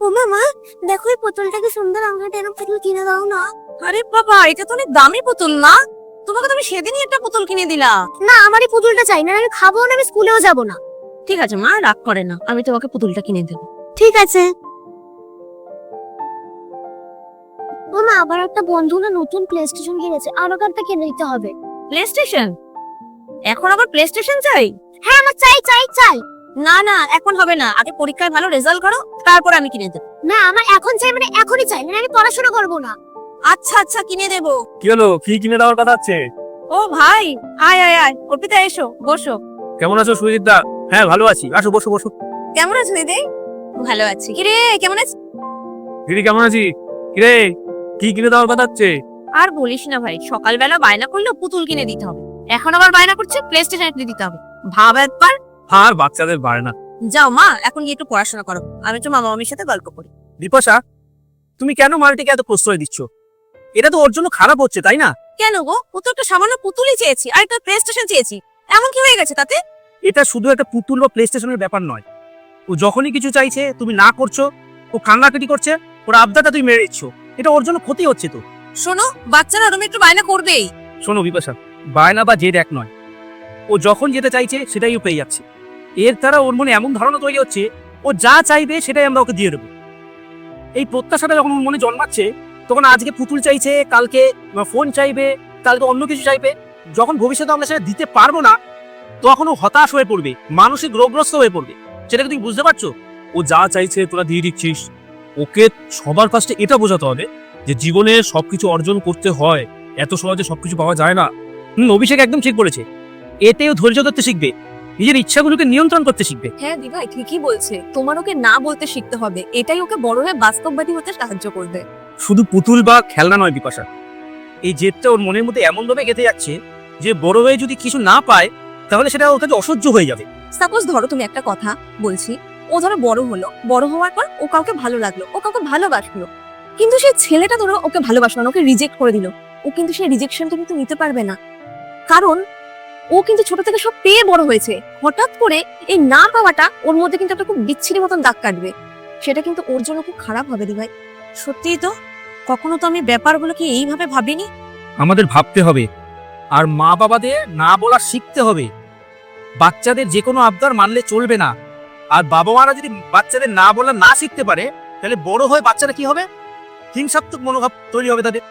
ও মামা, দেখো এই পুতুলটা কি সুন্দর, আমাকে এরকম পুতুল কিনে দাও না। আরে বাবা, এটা তো অনেক দামি পুতুল না? তোমাকে তো আমি সেদিনই একটা পুতুল কিনে দিলাম। না, আমার এই পুতুলটা চাই না, আমি খাবো না, আমি স্কুলেও যাব না। ঠিক আছে মা, রাগ করে না, আমি তোমাকে পুতুলটা কিনে দেবো। ঠিক আছে। মামা, আবার একটা বন্ধু না নতুন প্লে স্টেশন কিনেছে, আর ওকে একটা কিনে দিতে হবে। Play station? এখন আবার প্লে স্টেশন চাই? হ্যাঁ, আমার চাই চাই চাই। না না, এখন হবে না, আগে পরীক্ষায় ভালো রেজাল্ট করো, তারপর আমি কিনে দেবো। না, আমার এখন চাই, মানে এখনই চাই, মানে আমি পড়াশোনা করব না। আচ্ছা আচ্ছা, কিনে দেবো। কি হলো, কি কিনে দেওয়ার কথা আছে? ও ভাই, আয় আয় আয়, অর্পিতা এসো, বসো। কেমন আছো সুজিত দা? হ্যাঁ ভালো আছি, আসো বসো বসো। কেমন আছো দিদি? ভালো আছি। কিরে, কেমন আছিস? দিদি কেমন আছি? কিরে, কি কিনে দেওয়ার কথা আছে? আর বলিস না ভাই, সকালবেলা বায়না করলে পুতুল কিনে দিতে হবে, এখন আবার বায়না করছে প্লে স্টেশন কিনে দিতে হবে। ভাব একবার। আর বাচ্চাদের বাড়ে না। যাও মা, এখন গিয়ে একটু পড়াশোনা করো, আমি একটু মামা মামির সাথে গল্প করি। বিপাশা, তুমি কেন মালটিকে এত প্রশ্রয় দিচ্ছ? এটা তো ওর জন্য খারাপ হচ্ছে, তাই না? কেন গো, ও তো একটা সামান্য পুতুলই চেয়েছি, আর একটা প্লে স্টেশন চেয়েছি, এমন কি হয়ে গেছে তাতে? এটা শুধু একটা পুতুল বা প্লে স্টেশনের ব্যাপার নয়। ও যখনই কিছু চাইছে তুমি না করছো, ও কান্নাকাটি করছে, ওর আবদারটা তুমি মেরে দিচ্ছ, এটা ওর জন্য ক্ষতি হচ্ছে তো। শোনো, বাচ্চারা ওরম একটু বায়না করবেই। শোনো বিপাশা, বায়না বা জেদ এক নয়। ও যখন যেটা চাইছে সেটাই ও পেয়ে যাচ্ছে। এর দ্বারা ওর মনে এমন ধারণা তৈরি হচ্ছে ও যা চাইবে সেটাই আমরা ওকে দিয়ে দেবো। এই প্রত্যাশাটা যখন ওর মনে জন্মাচ্ছে, তখন আজকে পুতুল চাইছে, কালকে ফোন চাইবে, কালকে অন্য কিছু চাইবে। যখন ভবিষ্যতে আমরা সেটা দিতে পারবো না, তখন ও হতাশ হয়ে পড়বে, মানসিক রোগগ্রস্ত হয়ে পড়বে। সেটাকে তুমি বুঝতে পারছো? ও যা চাইছে তোরা দিয়ে দিচ্ছিস। ওকে সবার ফার্স্টে এটা বোঝাতে হবে যে জীবনে সবকিছু অর্জন করতে হয়, এত সহজে সবকিছু পাওয়া যায় না। অভিষেক একদম ঠিক বলেছে, এতেও ধৈর্য ধরতে শিখবে, নিজের ইচ্ছাগুলোকে নিয়ন্ত্রণ করতে শিখবে। হ্যাঁ দিভাই, ঠিকই বলছে, তোমার ওকে না বলতে শিখতে হবে, এটাই ওকে বড় হয়ে বাস্তববাদী হতে সাহায্য করবে। শুধু পুতুল বা খেলনা নয় বিপাশা, এই জেদটা ওর মনের মধ্যে এমন ভাবে গেঁথে যাচ্ছে যে বড় হয়ে যদি কিছু না পায় তাহলে সেটা ওর কাছে অসহ্য হয়ে যাবে। সাপোজ ধরো, তুমি একটা কথা বলছি, ও ধরো বড় হলো, বড় হওয়ার পর ও কাউকে ভালো লাগলো, ও কাউকে ভালোবাসলো, কিন্তু সেই ছেলেটা ধরো ওকে ভালোবাসলো না, ওকে রিজেক্ট করে দিল। ও কিন্তু সেই রিজেকশনটা কিন্তু নিতে পারবে না, কারণ ও কিন্তু ছোট থেকে সব পেয়ে বড় হয়েছে। হঠাৎ করে এই না পাওয়াটা ওর মধ্যে কিন্তু একটা খুব বিচ্ছিরি মতন দাগ কাটবে, সেটা কিন্তু ওর জন্য খুব খারাপ হবে দিভাই। সত্যিই তো, কখনো তো আমি ব্যাপারগুলোকে এইভাবে ভাবিনি। আমাদের ভাবতে হবে, আর মা বাবাদের না বলা শিখতে হবে। বাচ্চাদের যে কোনো আবদার মানলে চলবে না। আর বাবা মারা যদি বাচ্চাদের না বলা না শিখতে পারে, তাহলে বড় হয়ে বাচ্চারা কি হবে? হিংসাত্মক মনোভাব তৈরি হবে তাদের।